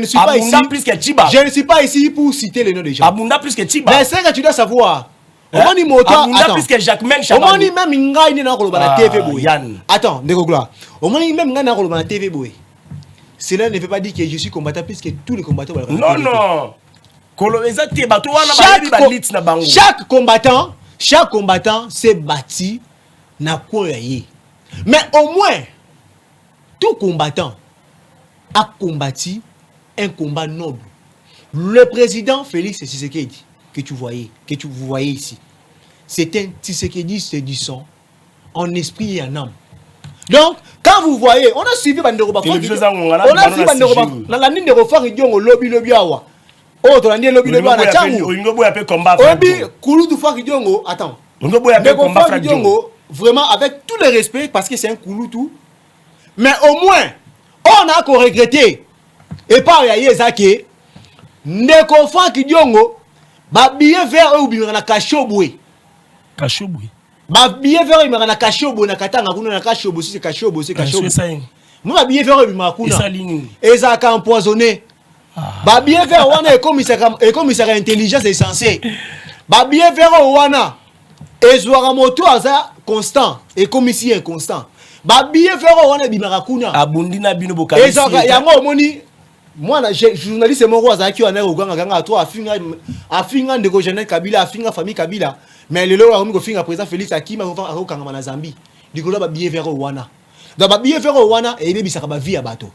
[SPEAKER 2] suis pas ici. Je ne suis pas ici pour citer les noms des gens.
[SPEAKER 1] Abunda plus que Chiba.
[SPEAKER 2] Mais c'est que tu dois savoir.
[SPEAKER 1] Abunda plus que Jacquemaine Chabani.
[SPEAKER 2] Omoni même ngai na ko na TV boy. Attends, Ndeko Gloire. Omoni même ngai na ko na TV boy. Cela ne veut pas dire que je suis combattant plus que tous les combattants.
[SPEAKER 1] Non.
[SPEAKER 2] Chaque combattant s'est bâti na quoi yé. Mais au moins tout combattant a combattu un combat noble. Le président Félix Tshisekedi que vous voyez ici, c'est un Tshisekedi séduisant en esprit et en âme. Donc, quand vous voyez, on a suivi Banderoba. On a suivi Banderoba. Dans la ligne de refort, il y a un lobby awa. Oh, tu as dit lobby awa na changu. Obi, Kouloutou Fakidiongo, attends. Vraiment, avec tout le respect, parce que c'est un Kouloutou. Mais au moins, on a qu'on regretté. Et par Yayezake, Ndeko Fakidiongo, ba billet vert ou bien na Kashobwe.
[SPEAKER 1] Kashobwe.
[SPEAKER 2] Ba billet vert ou bien na Kashobwe na Katanga kuna na Kashobwe, c'est Kashobwe, c'est Kashobwe. Moi ba billet vert ou bien kuna. Ezaka empoisonné. Ba billet vert wana et commissaire intelligence est censé. Ba billet vert wana ezwara moto aza constant et commissaire inconstant. Ba billet vert wana bimaka kuna.
[SPEAKER 1] Abundina bino bokalisi.
[SPEAKER 2] Ezaka yango moni. Moi, journaliste mon roi qui en est au Ganga à toi, à finga de Rogenet Kabila, à finga famille Kabila. Mais le lot a mis au finga président Félix Akima au Kanga na Zambie. Du coup, là, billet vers Rwanda. Dans ma billet vers Rwanda, et bien, ça va vie à bateau.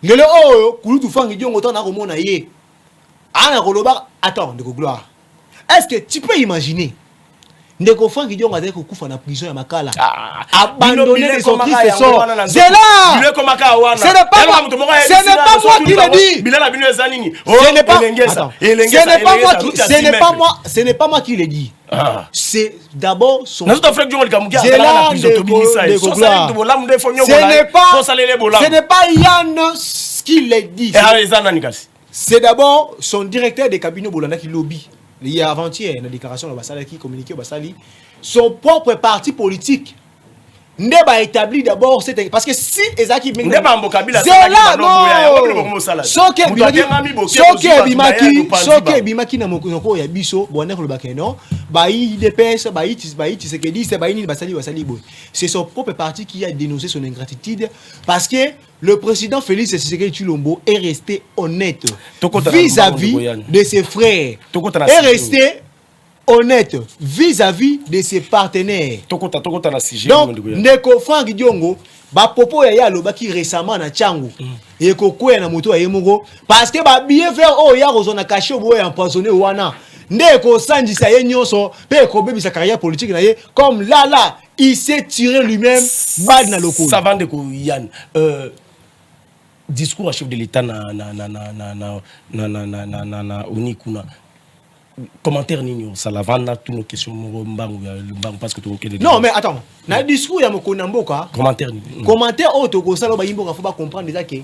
[SPEAKER 2] Le lot, oh, Kouloutou Fang, il dit on autant à Romona yé. Anna Roloba, attends, de gloire. Est-ce que tu peux imaginer Ndeko Franck Diongo a dit qu'on coupe en prison à Makala. Abandonné de son triste sort. C'est là. Ce n'est pas moi qui le dis. Ce n'est pas moi qui le dis. C'est d'abord son. Ce n'est pas Yann qui le dit. C'est d'abord son directeur de cabinet Bolanda qui lobby. Il y a avant-hier une déclaration de Bassali qui communiquait au Bassali. Son propre parti politique n'est pas établi d'abord. Parce que si Ezaki Menga. C'est là, non. Soke Bimaki na moko ya biso. Bonne le bakeno. Baï DPS, Baï Tshisekedi, c'est Baï Bassali Boy. C'est son propre parti qui a dénoncé son ingratitude. Parce que le président Félix Tshisekedi Tshilombo est resté honnête vis-à-vis de ses frères. Est resté honnête vis-à-vis de ses partenaires. Donc, Ndeko Franck Diongo, popo ya loba qui récemment na Tchango et kokoya na moto ya yemongo parce que ba bien faire ya rozona caché boy empoisonné wana ndeko sandisa ye nyonso pe ko bebi sa carrière politique na ye comme là il s'est tiré lui-même balle na loko.
[SPEAKER 1] Ça va ndeko Yann discours à chef de l'État na Onikuna. Commentaire nini ça la vendre toutes nos questions parce que tu
[SPEAKER 2] non mais attends na discours ya mokona mboka commentaire auto ko sala ba yimboka faut pas comprendre déjà que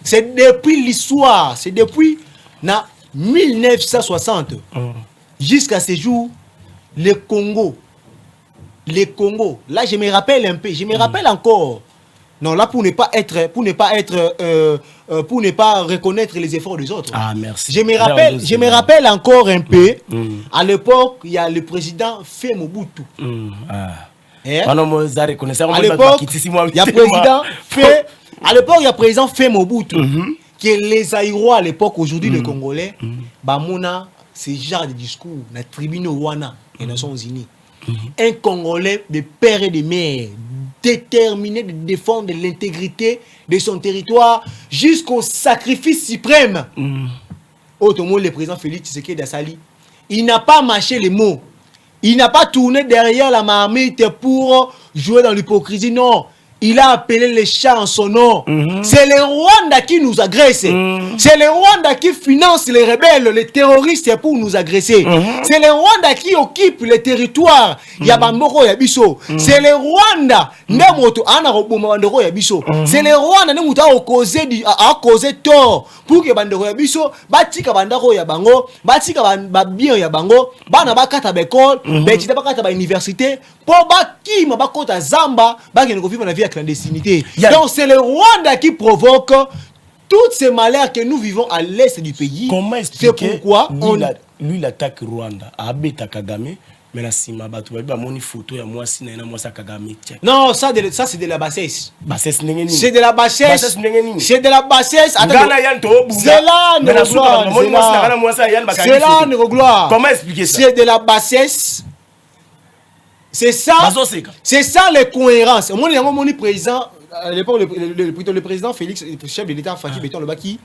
[SPEAKER 2] c'est depuis l'histoire c'est depuis na 1960 jusqu'à ce jour le Congo là je me rappelle un peu je me rappelle encore non là pour ne pas reconnaître les efforts des autres.
[SPEAKER 1] Ah merci.
[SPEAKER 2] Je me rappelle encore un peu. À l'époque, il y a le président Fé Mobutu. À l'époque, il y a président Fé Mobutu que les Aïrois à l'époque aujourd'hui les Congolais bamona ce genre de discours na tribune wana des Nations Unies. Un Congolais de père et de mère déterminé de défendre l'intégrité de son territoire jusqu'au sacrifice suprême. Autrement, le président Félix Tshisekedi Sali, il n'a pas mâché les mots. Il n'a pas tourné derrière la marmite pour jouer dans l'hypocrisie. Non. Il a appelé les chats en son nom. C'est le Rwanda qui nous agresse. C'est le Rwanda qui finance les rebelles, les terroristes pour nous agresser. C'est le Rwanda qui occupe les territoires. Yabamboko Yabiso. C'est le Rwanda. C'est le Rwanda qui a causé tort pour que Bandero Yabiso, Batika Bandaro Yabango, Batika Babien Yabango, Banabakata Bekol, Betita Bakata Université, pour Baki Mabakota Zamba, Baki Nkofi na vie clandestinité. Donc c'est le Rwanda qui provoque tous ces malheurs que nous vivons à l'est du pays.
[SPEAKER 1] Comment expliquer? C'est pourquoi lui il attaque Rwanda à Abeta Kagame, mais la Sima Batou va moni photo ya moi si na moi ça Kagame.
[SPEAKER 2] Non, ça c'est de la bassesse.
[SPEAKER 1] Bassesse nengeni.
[SPEAKER 2] C'est de la bassesse. C'est de la bassesse. C'est là ne gloire.
[SPEAKER 1] Comment expliquer ça?
[SPEAKER 2] C'est de la bassesse. C'est ça les cohérences. Mon président, à l'époque, le président Félix, le chef de l'État, Fatih Béton Lobaki,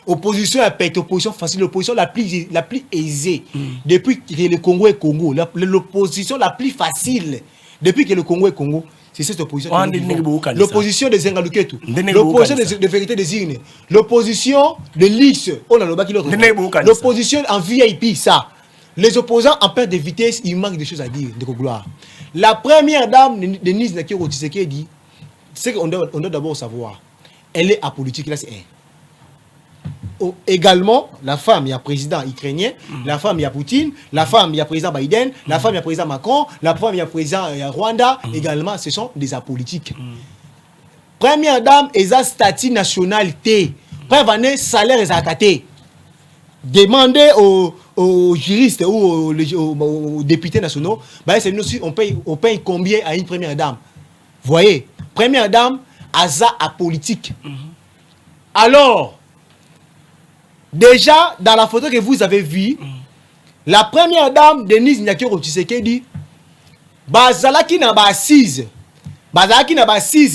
[SPEAKER 2] opposition à pète, opposition facile, l'opposition la plus aisée. Depuis que le Congo est Congo, l'opposition la plus facile, depuis que le Congo est Congo, c'est cette opposition. L'opposition des Zengaluketu, l'opposition de vérité des urnes, l'opposition de l'Ix, l'opposition en VIP, ça. Les opposants en perte de vitesse, il manque des choses à dire, de gloire. La première dame, Denise Nakiro Tshisekedi, c'est qu'on doit d'abord savoir. Elle est apolitique, là c'est un. Également, la femme, il y a président ukrainien, la femme, il y a Poutine, la femme, il y a président Biden, la femme, il y a président Macron, la femme, il y a président Rwanda, également, ce sont des apolitiques. Première dame, elle a statut nationalité. Première salaire, elle a attaqué. Demandez aux juristes ou aux députés nationaux, c'est nous aussi, on paye combien à une première dame. Voyez, première dame, Aza apolitique. Alors, déjà, dans la photo que vous avez vue, la première dame, Denise Nyakiro Tshisekedi, bazalaki na ba assise,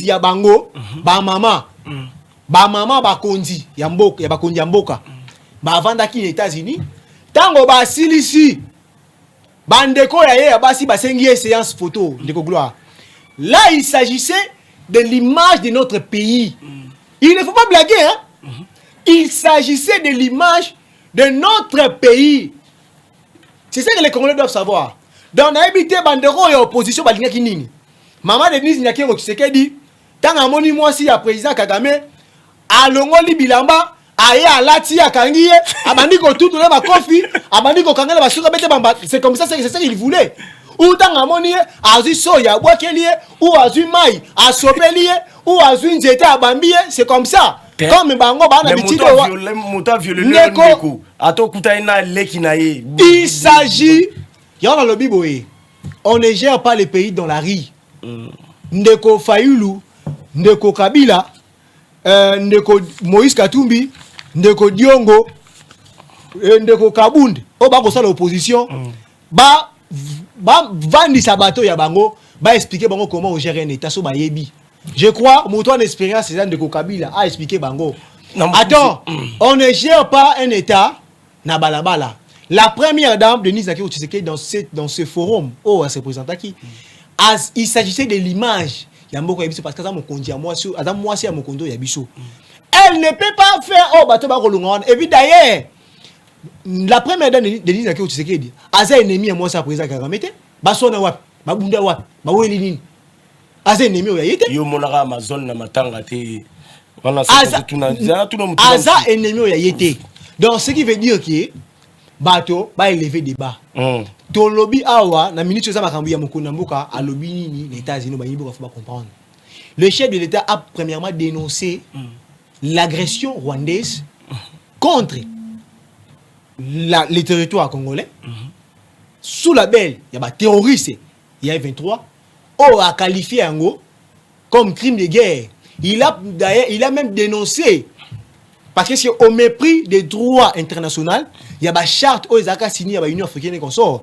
[SPEAKER 2] ya bango, ba mama bakondi ya mboka, ba vanda ki les États-Unis, tango ba silisi, Bandeko ya ye basi basengi séance photo Ndeko Gloire. Là il s'agissait de l'image de notre pays. Il ne faut pas blaguer hein. Il s'agissait de l'image de notre pays. C'est ça que les Congolais doivent savoir. Dans l'habité bandeko et opposition balingaki nini. Maman Denise Nyakero Tshisekedi tant amoni moi si ya président Kagame alongoli bilamba aye alati akangiye abandi ko tout le bakofi abandi ko kangela basuka bete bamba c'est comme ça c'est ça qu'il voulait. Ou tant amoni azu soya bwakeliye ou azu mai asopeliye ou azu nzete abambiye c'est comme ça. Comme bango bana bitide wa
[SPEAKER 1] muta violé ndeko ato kutaina leki na ye.
[SPEAKER 2] Il s'agit y'a le biboé. On ne gère pas les pays dans la rue. Ndeko Fayulu, Ndeko Kabila, Ndeko Moïse Katumbi, Ndeko Diongo, Ndeko Kabund, au bas de l'opposition, vandi sabato ya bango, expliquer bango comment on gère un état so ba yebi. Je crois, mon ton expérience c'est Ndeko Kabila a expliqué bango. Attends, on ne gère pas un état na balabala. La première dame Denise Nyakero Tshisekedi dans ce forum, elle se présente qui il s'agissait de l'image. Il y a beaucoup de parce que ça mon conduit à moi sur Adam moi c'est à mon conduit ya biso. Elle ne peut pas faire bateau ba kolonga. Et puis d'ailleurs la première dame Denise Nyakero Tshisekedi aza ennemi à moi ça président Kagame te. Ba sona wapi? Ba bunda wapi? Ba weli nini? Aza ennemi ya yete.
[SPEAKER 1] Yo monaka Amazon na matanga te.
[SPEAKER 2] Aza ennemi ya yete. Donc ce qui veut dire que bateau va élever débat. Tolobi awa na minute za makambu ya mukunda mboka alobi nini les États-Unis ba yibo faut comprendre. Le chef de l'État a premièrement dénoncé l'agression rwandaise contre les territoires congolais sous la belle il y a ba terroriste il y a 23 a qualifié Ango comme crime de guerre. Il a même dénoncé parce que c'est au mépris des droits internationaux, il y a une charte aux États signée par l'Union africaine et consort.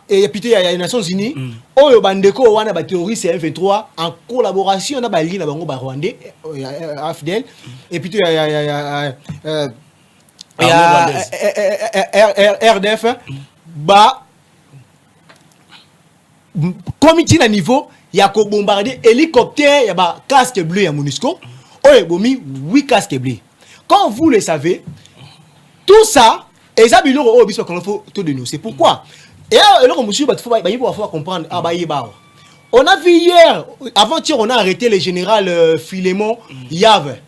[SPEAKER 2] Et puis il y a les Nations Unies, il y a des terroristes M23 en collaboration avec les Rwandais, AFDL, et puis il y a RDF, comité à niveau, il y a bombardé hélicoptère, il y a casque bleu à MONUSCO. Il y a 8 casques bleus. Quand vous le savez, tout ça, et ça, faut dénoncer. Pourquoi? Et là, il faut comprendre. On a vu hier, avant-hier, on a arrêté le général Philémon Yave.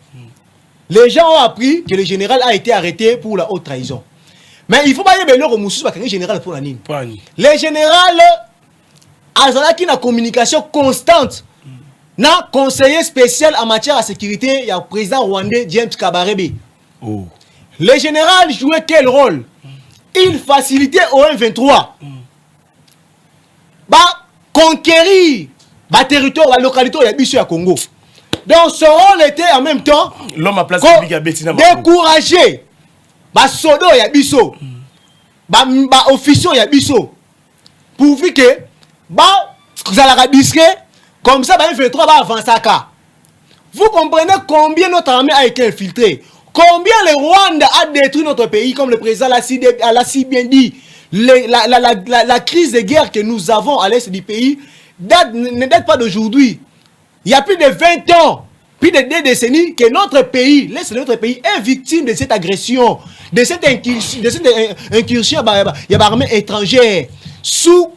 [SPEAKER 2] Les gens ont appris que le général a été arrêté pour la haute trahison. Mais il faut pas y avoir le général pour la nine. Le général a une communication constante. Na conseiller spécial en matière de sécurité, il y a le président rwandais James Kabarebe. Le général jouait quel rôle? Il facilitait au M23 conquérir le territoire, la localité de Congo. Donc son rôle était en même temps
[SPEAKER 1] l'homme à place
[SPEAKER 2] décourager sodo ya biso, officiaux ya biso, pourvu que vous allez discret. Comme ça, M23 va avancer. Vous comprenez combien notre armée a été infiltrée? Combien le Rwanda a détruit notre pays, comme le président l'a si bien dit. La crise de guerre que nous avons à l'est du pays ne date pas d'aujourd'hui. Il y a plus de 20 ans, plus de 2 décennies, que notre pays, l'est de notre pays, est victime de cette agression, de cette incursion il y a l'armée étrangère. Sous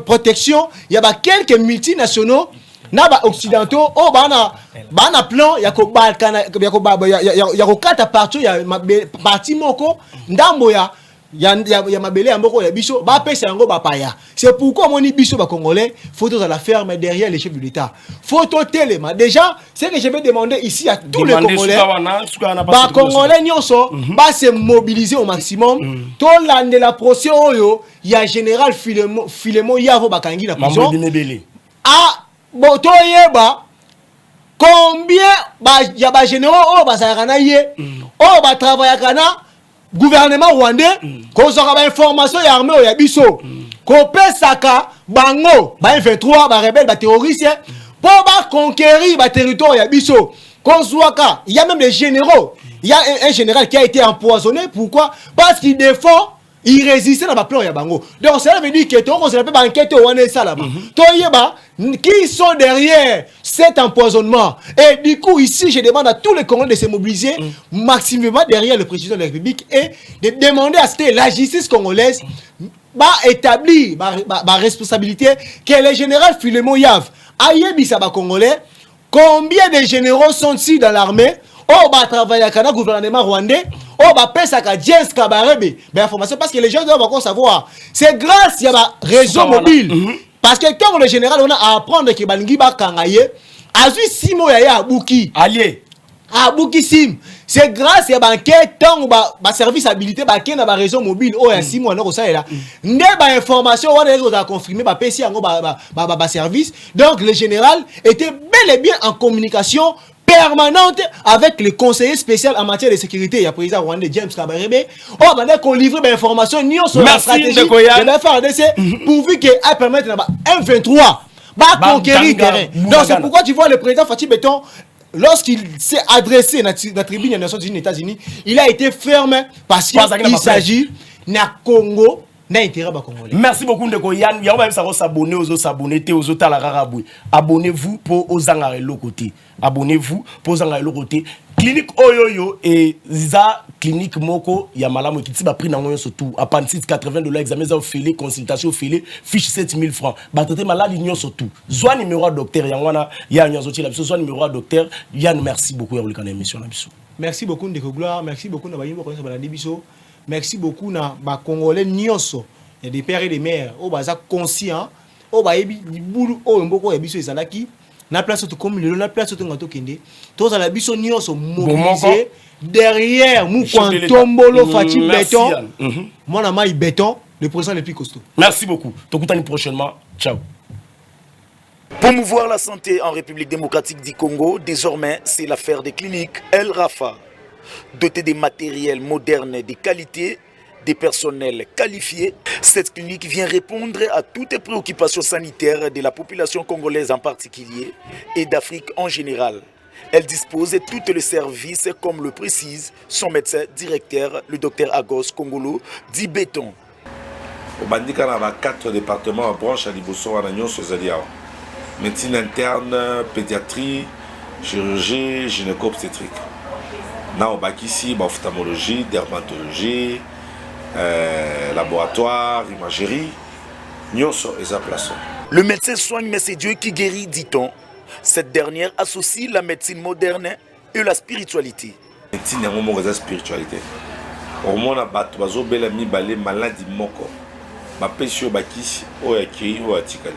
[SPEAKER 2] protection, il y a quelques multinationaux occidentaux bana plan ya ko balkana ya ko kata partout ya parti moko ndambo ya mabele ya moko ya biso ba pesa yango ba paya. C'est pourquoi moni biso ba congolais faut tous à la ferme derrière les chefs de l'État. Faut téléma. Déjà, c'est que je vais demander ici à tous les congolais ba congolais nyonso ba se mobiliser au maximum. To lande la procès oyo ya général Philémon Yavo bakangi na prison. Ah boto yeba combien ya ba généraux o bazalaka na ye o ba travaillaka na gouvernement rwandais kozaka ba information ya armée ya biso ko pesaka bango ba M23 ba rebelle ba terroriste pour ba conquérir ba territoire ya biso kozwaka. Il y a même des généraux, il y a un général qui a été empoisonné. Pourquoi? Parce qu'il défend il résistait dans ma plan ya bango. Donc cela veut dire que toi on se rappelle enquête au wane ça là-bas. Toi yeba qui sont derrière cet empoisonnement. Et du coup ici je demande à tous les Congolais de se mobiliser maximum derrière le président de la République et de demander à ce que la justice congolaise établir ma responsabilité que le général Filemon Yav ayebisa ba Congolais combien de généraux sont ici dans l'armée. Oh, bah, travailler avec le gouvernement rwandais. Oh, bah, pèse à James Kabarebe. Ben, information, parce que les gens doivent encore savoir. C'est grâce à ma réseau mobile. Parce que quand le général, on a à apprendre que Balingi Bakangaye, a vu Simo Yaya Abouki.
[SPEAKER 1] Allié.
[SPEAKER 2] Abouki Sim. C'est grâce à banquet, tant que service habilité, qui a réseau mobile, oh, il y a 6 mois, on a là. N'est pas information, on a confirmé, PC, service. Donc, le général était bel et bien en communication permanente avec le conseiller spécial en matière de sécurité. Il y a le président rwandais James Kabarebe. Oh, maintenant qu'on livre des informations, nous sur la stratégie de FARDC pourvu qu'il permette à M23 de conquérir le terrain. Donc c'est pourquoi tu vois le président Fatih Beton, lorsqu'il s'est adressé à la tribune des Nations Unies, États-Unis, il a été ferme parce qu'il s'agit de Congo.
[SPEAKER 1] Merci beaucoup Ndeko Yann. Il y a même ça s'abonner aux autres abonnés, aux autres à la raraboui. Abonnez-vous pour aux angare l'autre côté. Abonnez-vous pour aux angare l'autre côté. Clinique Oyoyo et Ziza clinique Moko Yamala qui t'a pris dans le surtout appendicite $80 examen ça filé consultation filé fiche 7000 francs. Ba traiter malade union surtout. Soit numéro docteur Yangwana ya nyazo la soit numéro docteur Yann merci beaucoup pour la émission la biso.
[SPEAKER 2] Merci beaucoup Ndeko Gloire, merci beaucoup na bayimbo ko na biso. Merci beaucoup na ba Congolais nyonso. Il y a des pères et des mères au baza conscient au ba yebi bulu o mboko ya biso ezalaki na place tout comme le na place tout ngato kende. Tous à la biso nyonso mobilisé derrière mou Tombolo Fatih Beton. Mon ami Beton, le président le plus costaud.
[SPEAKER 1] Merci beaucoup. Tokutani prochainement. Ciao.
[SPEAKER 3] Promouvoir la santé en République démocratique du Congo, désormais, c'est l'affaire des cliniques El Rafa. Dotée des matériels modernes de qualité, des personnels qualifiés, cette clinique vient répondre à toutes les préoccupations sanitaires de la population congolaise en particulier et d'Afrique en général. Elle dispose de tous les services, comme le précise son médecin directeur, le docteur Agos Kongolo, dit Béton.
[SPEAKER 4] Au Bandika, on a 4 départements en branche à Liboso, à Nagnon, Sozaliao. Médecine interne, pédiatrie, chirurgie, gynéco-obstétrique. Now, ici, ophtalmologie, dermatologie, laboratoire, imagerie, nous sommes à place.
[SPEAKER 3] Le médecin soigne, mais c'est Dieu qui guérit, dit-on. Cette dernière associe la médecine moderne et la spiritualité.
[SPEAKER 4] La médecine est la spiritualité. Au moment où on a des maladies, ma pétio bakisi, oyaki, oyatikali.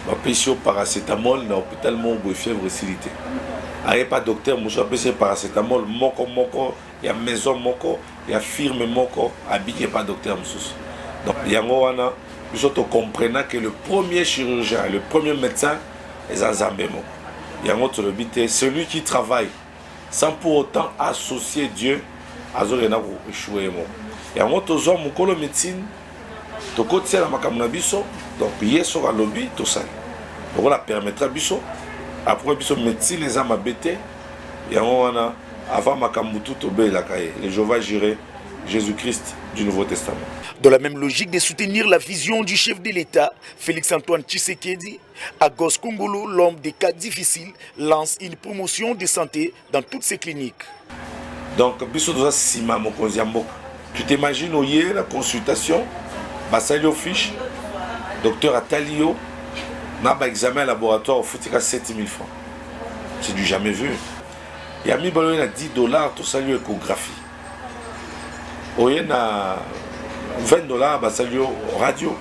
[SPEAKER 4] Ma pétio paracétamol, dans l'hôpital, mon fièvre silité. Il n'y a pas de docteur, je suis paracétamol, il y a maison, il y a firme, il n'y a pas de docteur. Donc, il y a nous comprenons que le premier chirurgien, le premier médecin, est un Zambémo. Il y a le but, celui qui travaille sans pour autant associer Dieu à Zorena pour échouer. Il y a un médecine, donc il y a un lobby, tout ça. Donc, on permettra biso. Après, la médecine, les âmes abêtées, il y a avant Makambutu Tobé Lakaye, le Jéhovah Jiré, Jésus-Christ du Nouveau Testament.
[SPEAKER 3] Dans la même logique de soutenir la vision du chef de l'État, Félix-Antoine Tshisekedi, Agos Kongolo, l'homme des cas difficiles, lance une promotion de santé dans toutes ses cliniques.
[SPEAKER 4] Donc, tu t'imagines, au la consultation, Bassalio Fiche, docteur Atalio, n'a pas examen laboratoire au foutika 7000 francs. C'est du jamais vu. Il y a mis $10, tout ça, l'échographie. Il y a $20, bah, ça radio.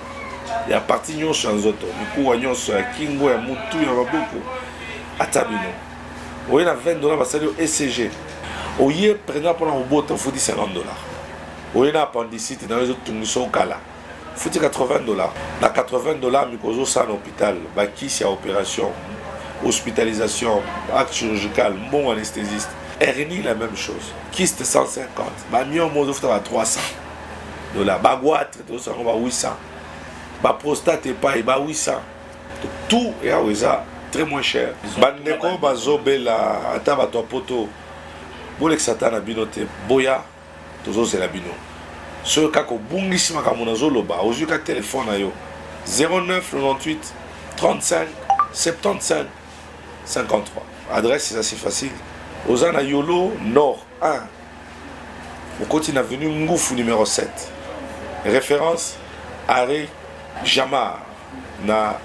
[SPEAKER 4] Il y a parti de sur un autre. Du coup, il y a Kingo, il y a Moutou, il y a beaucoup. À Tabino. Il y a $20, bah, ça ECG. Il y a prenant pour un robot, il faut $50. Il y a appendicite dans les autres Tunguso Kala. Il faut $80. Dans $80, Mikozo, c'est un hôpital. Bah, qui c'est opération, hospitalisation, acte chirurgical, bon anesthésiste. RNI, la même chose. Kyste 150. Bah, mieux, on offre à $300. Bah, goitre, tout ça, on va 800. Bah, prostate et pas, bah, 800. Tout est à très moins cher. Bah, neko, bah, zobela, ata, bah, toi, poto. Bolek satan a binote. Boya, tout ça, c'est la bino. ce cas ko bungisi makambo nazoloba ozuka téléphone na yo 09 98 35 75 53. Adresse c'est assez facile. Ozana Yolo Nord 1. Au continent avenue Ngoufou numéro 7. Référence Arrêt Jamar na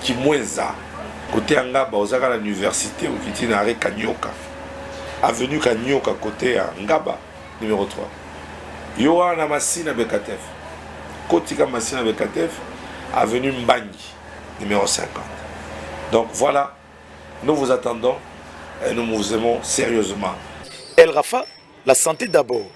[SPEAKER 4] Kimwenza. Côté Angaba, Ozaka à l'université au Kitine Arrêt Kanyoka. Avenue Kanyoka côté Angaba numéro 3. Yohana Massina Bekatef. Kotika Massina Bekatef. Avenue Mbagni numéro 50. Donc voilà, nous vous attendons et nous vous aimons sérieusement.
[SPEAKER 3] El Rafa, la santé d'abord.